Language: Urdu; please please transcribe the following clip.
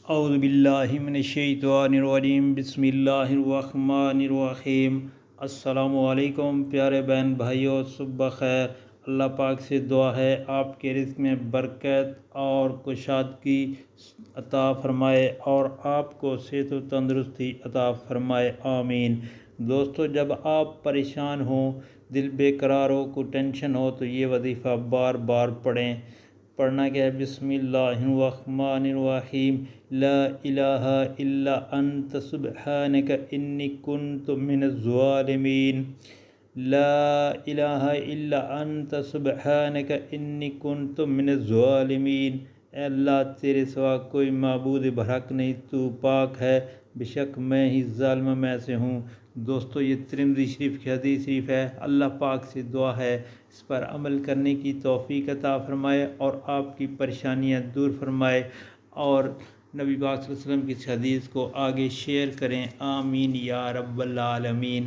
اعوذ باللہ من الشیطان الرجیم بسم اللہ الرحمن الرحیم۔ السلام علیکم پیارے بہن بھائیوں، صبح خیر۔ اللہ پاک سے دعا ہے آپ کے رزق میں برکت اور کشادگی عطا فرمائے اور آپ کو صحت و تندرستی عطا فرمائے، آمین۔ دوستو، جب آپ پریشان ہوں، دل بے قرار ہو، کوئی ٹینشن ہو تو یہ وظیفہ بار بار پڑھیں۔ پڑھنا کیا ہے؟ بسم اللہ الرحمن الرحیم، لا الہ الا انت سبحانک انی کنت من الظالمین۔ لا الہ الا انت سبحانک انی کنت من الظالمین۔ اے اللہ، تیرے سوا کوئی معبود برحق نہیں، تو پاک ہے، بے شک میں ہی ظالموں میں سے ہوں۔ دوستو، یہ ترمذی شریف کی حدیث شریف ہے۔ اللہ پاک سے دعا ہے اس پر عمل کرنے کی توفیق عطا فرمائے اور آپ کی پریشانیاں دور فرمائے، اور نبی پاک صلی اللہ علیہ وسلم کی اس حدیث کو آگے شیئر کریں، آمین یا رب العالمین۔